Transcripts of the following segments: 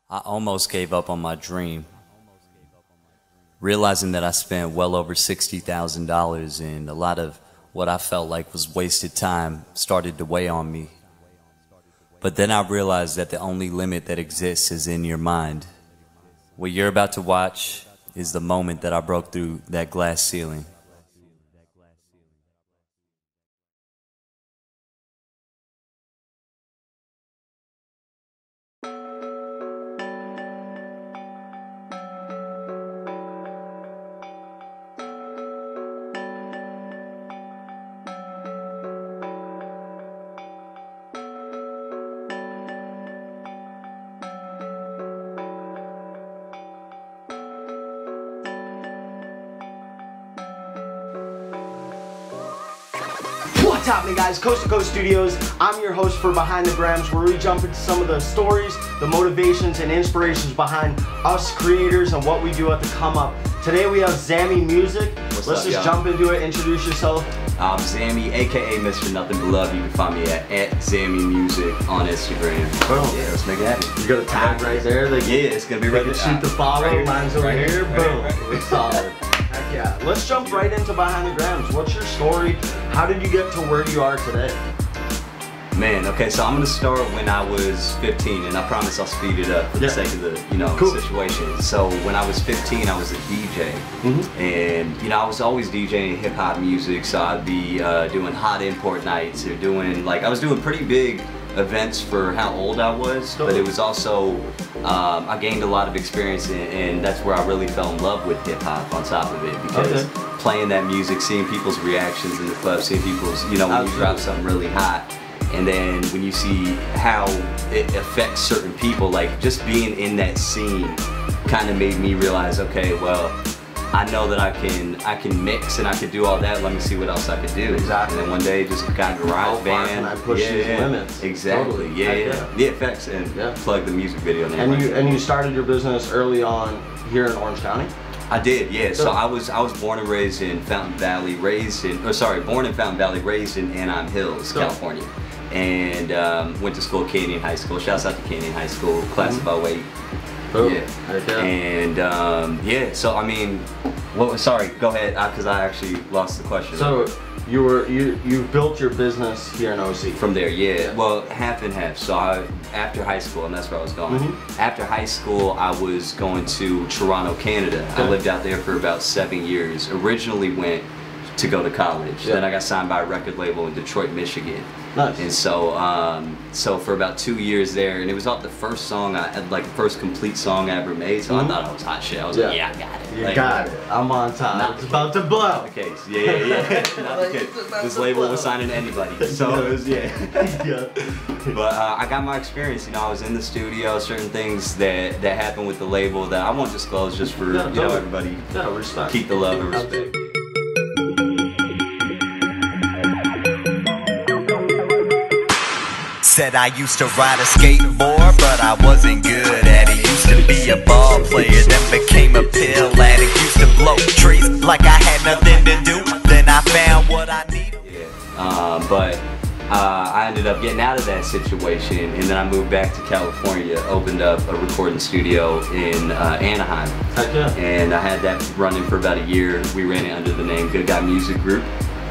I almost gave up on my dream, realizing that I spent well over $60,000 and a lot of what I felt like was wasted time started to weigh on me. But then I realized that the only limit that exists is in your mind. What you're about to watch is the moment that I broke through that glass ceiling. What's happening, guys? Coast to Coast Studios. I'm your host for Behind the Grams, where we jump into some of the stories, the motivations, and inspirations behind us creators and what we do at the Come Up. Today we have Zammy Music. Let's just jump into it. Introduce yourself. I'm Zammy, aka Mr. Nothing But Love. You can find me at Zammy Music on Instagram. Boom. Yeah, let's make it happen. You got a tag right there. Yeah, it's gonna be right there. Shoot the follow. Right Mine's over here. Boom. Right. Solid. Heck yeah. Let's jump right into Behind the Grams. What's your story? How did you get to where you are today? Man, okay, so I'm gonna start when I was 15, and I promise I'll speed it up for the sake of the, situation. So when I was 15, I was a DJ, and I was always DJing hip hop music. So I'd be doing hot import nights, or I was doing pretty big events for how old I was, but it was also I gained a lot of experience, and that's where I really fell in love with hip hop on top of it, because playing that music, seeing people's reactions in the club, seeing people's, when you drop something really hot, and then when you see how it affects certain people, like just being in that scene kind of made me realize, okay, well, I know that I can mix and I can do all that. Let me see what else I could do. Exactly. And then one day just got garage band. And I pushed these limits. Exactly. Totally. Yeah, effects and plug the music video. And you started your business early on here in Orange County? I did, yeah. So I was born and raised in Fountain Valley, born in Fountain Valley, raised in Anaheim Hills, California. And went to school at Canyon High School. Shouts out to Canyon High School, class of 08. And so I mean, sorry, go ahead, because I actually lost the question. So you built your business here in OC? From there, yeah. Well, half and half. So after high school, and that's where I was going. After high school, I was going to Toronto, Canada. I lived out there for about 7 years. Originally went to go to college. Then I got signed by a record label in Detroit, Michigan. Nice. And so for about 2 years there, and it was off the first song the first complete song I ever made. So I thought I was hot shit. I was like, yeah, I got it. You got it. I'm on time. It's about to blow. Not the case. Yeah. Not the case. This label was signing anybody. So it was But I got my experience. I was in the studio. Certain things that happened with the label that I won't disclose, just for everybody. Respect. Keep the love and respect. Said I used to ride a skateboard, but I wasn't good at it. Used to be a ball player, then became a pill addict. Used to blow trees like I had nothing to do. Then I found what I needed. But I ended up getting out of that situation, and then I moved back to California, opened up a recording studio in Anaheim. And I had that running for about a year. We ran it under the name Good Guy Music Group,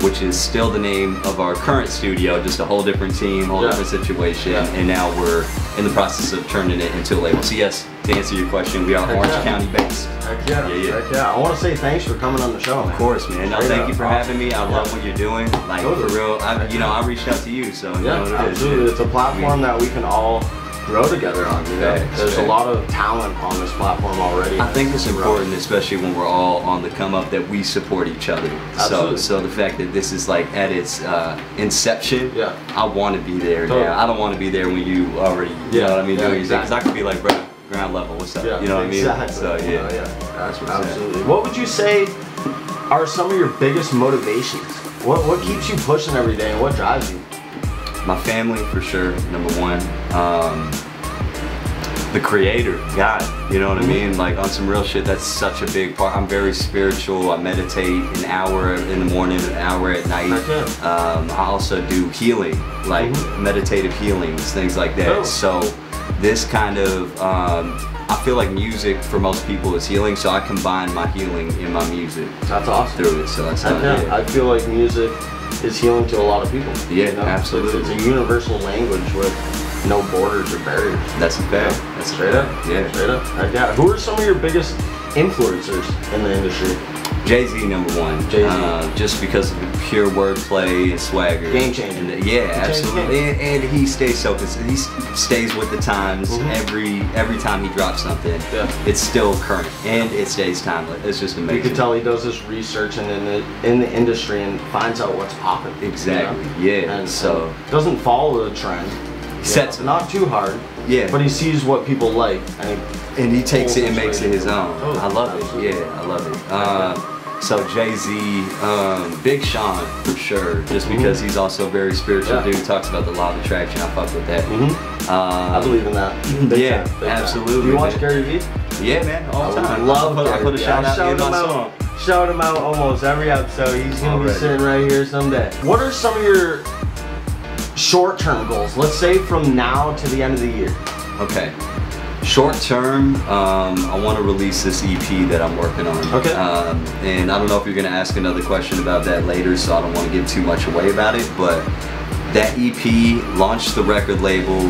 which is still the name of our current studio, just a whole different team, whole different situation, and now we're in the process of turning it into a label. So yes, to answer your question, we are Orange County based. Heck yeah. I want to say thanks for coming on the show, man. Of course, man. No, thank you for having me. I love what you're doing. Like, for real, I reached out to you, so you know what it is. Absolutely. It's a platform that we can all grow together on. There's a lot of talent on this platform already. I think it's important, especially when we're all on the come up, that we support each other. So the fact that this is like at its inception, I want to be there now. I don't want to be there when you already, you know what I mean, doing your thing. Because I could be like, bro, ground level, what's up? You know what I mean? So that's absolutely. What would you say are some of your biggest motivations? What keeps you pushing every day, and what drives you? My family, for sure, number one. The creator, God, you know what I mean? Like, on some real shit, that's such a big part. I'm very spiritual. I meditate an hour in the morning, an hour at night. I also do healing, like meditative healings, things like that. So this kind of, I feel like music for most people is healing, so I combine my healing in my music. That's awesome. Through it, so that's how I feel like music is healing to a lot of people. Yeah, you know? Absolutely. It's a universal language with no borders or barriers. That's a fact. That's straight up. Yeah. Straight up. Yeah. Who are some of your biggest influencers in the industry? Jay-Z #1. Jay-Z. Just because of the pure wordplay and swagger. Game changer. And absolutely. And he stays so consistent. He stays with the times. Every time he drops something, it's still current and it stays timeless. It's just amazing. You can tell he does this research in the industry and finds out what's popping. Exactly. You know? Yeah. And so doesn't follow the trend. Sets not too hard. Yeah. But he sees what people like and he takes it and makes it his own. Oh, I love it. Yeah, I love it. So Jay-Z, Big Sean for sure, just because he's also a very spiritual dude. Talks about the law of attraction. I fuck with that. I believe in that. Big time. Absolutely. Do you watch Gary Vee? Yeah, man, all the time. I put a shout out in my song. Shout him out almost every episode. He's gonna be sitting right here someday. What are some of your short-term goals? Let's say from now to the end of the year. Okay. Short term, I want to release this EP that I'm working on. Okay. And I don't know if you're going to ask another question about that later, so I don't want to give too much away about it, but that EP launched the record label.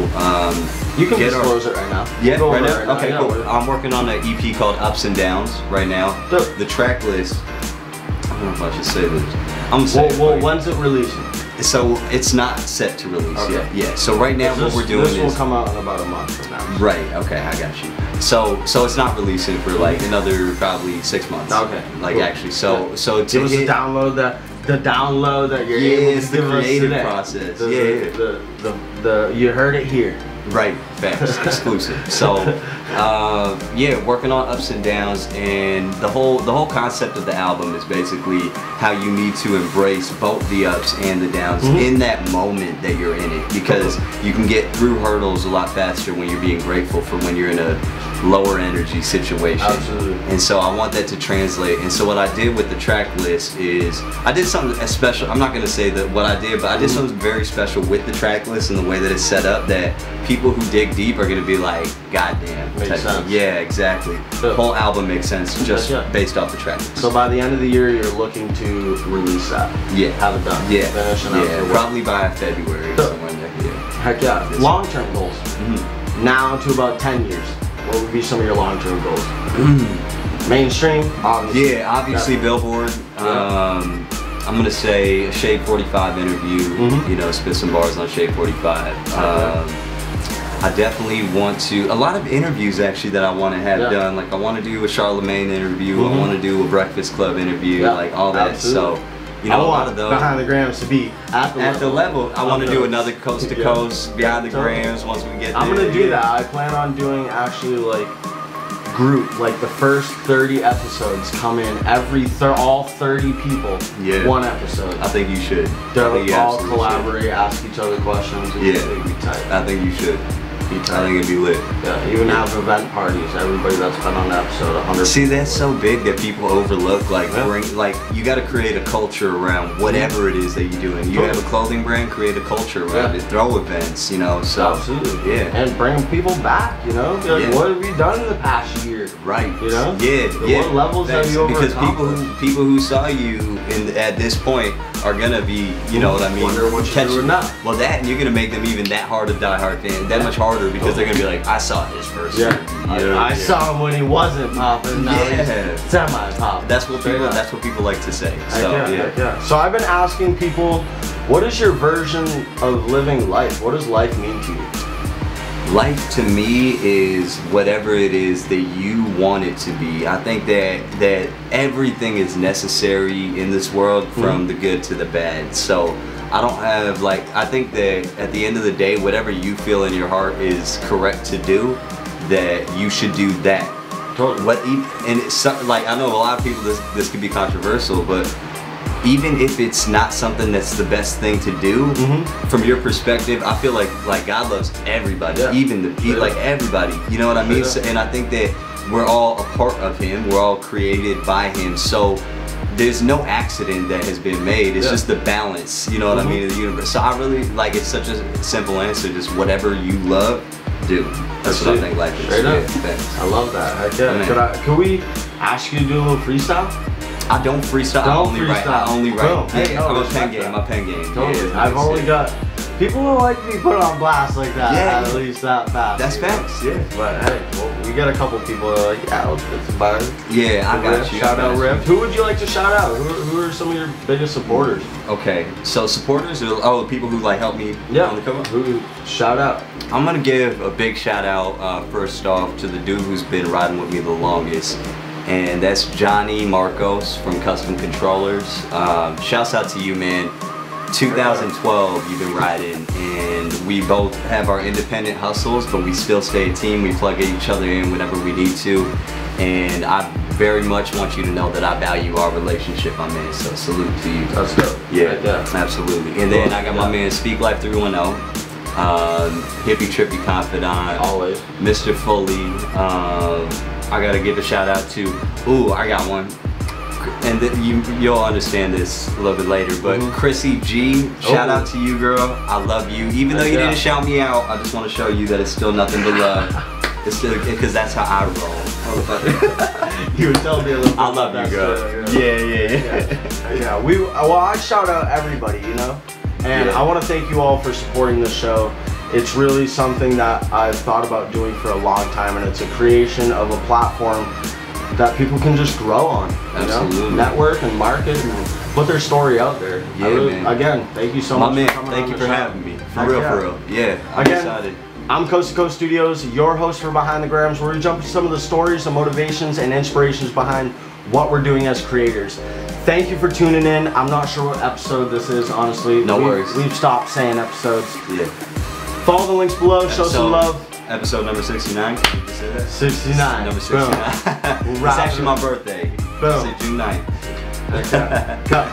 You can disclose it right now. Yeah, right now? Right now. Okay, cool. I'm working on an EP called Ups and Downs right now. The track list, I don't know if I should say this. I'm going to say when's it releasing? So it's not set to release yet. Yeah. So right now what we're doing this will come out in about a month from now. Right. Okay, I got you. So it's not releasing for like another probably 6 months. Okay. Like actually, so to give us the download that you're able to the creative process. You heard it here. Right, facts, exclusive. So, yeah, working on Ups and Downs, and the whole concept of the album is basically how you need to embrace both the ups and the downs in that moment that you're in it, because you can get through hurdles a lot faster when you're being grateful for when you're in a lower energy situation. Absolutely. And so I want that to translate. And so what I did with the track list is I did something special. I'm not going to say that what I did, but I did something very special with the track list and the way that it's set up that people who dig deep are going to be like, goddamn. Makes sense. Yeah, exactly. The whole album makes sense just based off the track list. So by the end of the year, you're looking to release that. Yeah. Have it done. Yeah. Finish it probably by February or somewhere in there. Yeah. Heck yeah. Long-term goals. Now to about 10 years. What would be some of your long-term goals? Mainstream, obviously. Yeah, obviously Billboard. I'm gonna say a Shade 45 interview. You know, spit some bars on Shade 45. I definitely want to. A lot of interviews actually that I want to have done. Like I want to do a Charlemagne interview. I want to do a Breakfast Club interview. Like all that. Absolutely. So. You know, a lot of those Behind the Grams to be at the level. I want to do another coast to coast Behind the Grams once we get there. I'm gonna do that. I plan on doing actually like group, like the first 30 episodes come in all 30 people. One episode. I think you should. They'll all collaborate, ask each other questions. It'd be tight. I think you should. I think it'd be lit. Yeah, even have event parties. Everybody that's been on the episode, 100. See, that's so big that people overlook. Like, you got to create a culture around whatever it is that you're doing. You have a clothing brand, create a culture around it. Throw events, you know. So absolutely, and bring people back. You know, like, what have you done in the past year? Right. You know. What levels have you overcome? Because people who saw you at this point are gonna be, you know what I mean. Wonder what you're doing now. Well, that, and you're gonna make them even that hard of diehard fan, that much harder, because they're gonna be like, I saw his first. I saw him when he wasn't popping. Now he's semi-popping. That's what people like to say. So So I've been asking people, what is your version of living life? What does life mean to you? Life to me is whatever it is that you want it to be. I think that everything is necessary in this world, from the good to the bad. So I don't have, like, I think that at the end of the day, whatever you feel in your heart is correct to do, that you should do that. Totally. And it's like, I know a lot of people, this could be controversial, but even if it's not something that's the best thing to do, from your perspective, I feel like God loves everybody, even like everybody. You know what I mean? So, and I think that we're all a part of Him. We're all created by Him. So there's no accident that has been made. It's just the balance. You know what I mean? In the universe. So I really it's such a simple answer. Just whatever you love, do. That's what I think life is. Straight up. Yeah, thanks. I love that. Heck yeah. Could we ask you to do a little freestyle? I don't freestyle. I only write. Boom. Hey, yeah, I'm a pen game. My pen game. Totally. Yeah, I've only got people who like to be put on blast like that. Yeah, at least that fast. That's facts. Yeah. But hey, well, we got a couple people that are like, yeah, let's get some bars. Yeah, I got you. Shout out Rift. Who would you like to shout out? Who are some of your biggest supporters? Okay, so supporters are the people who like help me on the come up. Who shout out? I'm gonna give a big shout out first off to the dude who's been riding with me the longest. And that's Johnny Marcos from Custom Controllers. Shouts out to you, man. 2012 you've been riding, and we both have our independent hustles, but we still stay a team. We plug each other in whenever we need to, and I very much want you to know that I value our relationship, my man. So salute to you. That's dope. Yeah, absolutely. And then I got my man Speak Life 310, Hippie Trippy Confidant, always, Mr. Foley. I gotta give a shout out to, I got one. And you'll understand this a little bit later, but Chrissy G, shout out to you, girl. I love you. Even though you didn't shout me out, I just want to show you that it's still nothing but love. It's still, because that's how I roll. You would tell me a little bit. I love you, girl. Yeah. Well, I shout out everybody, you know, and I want to thank you all for supporting the show. It's really something that I've thought about doing for a long time, and it's a creation of a platform that people can just grow on, you know, network and market and put their story out there. Yeah, man. Again, thank you so much for coming thank you for having me. For real. Yeah, I'm excited. I'm Coast to Coast Studios, your host for Behind the Grams, where we jump into some of the stories, the motivations, and inspirations behind what we're doing as creators. Thank you for tuning in. I'm not sure what episode this is, honestly. No worries. We've stopped saying episodes. Yeah. Follow the links below, show some love. Episode number 69. Can you say that? 69. Number 69. It's actually my birthday. Boom. Say June 9th. Okay. Cut.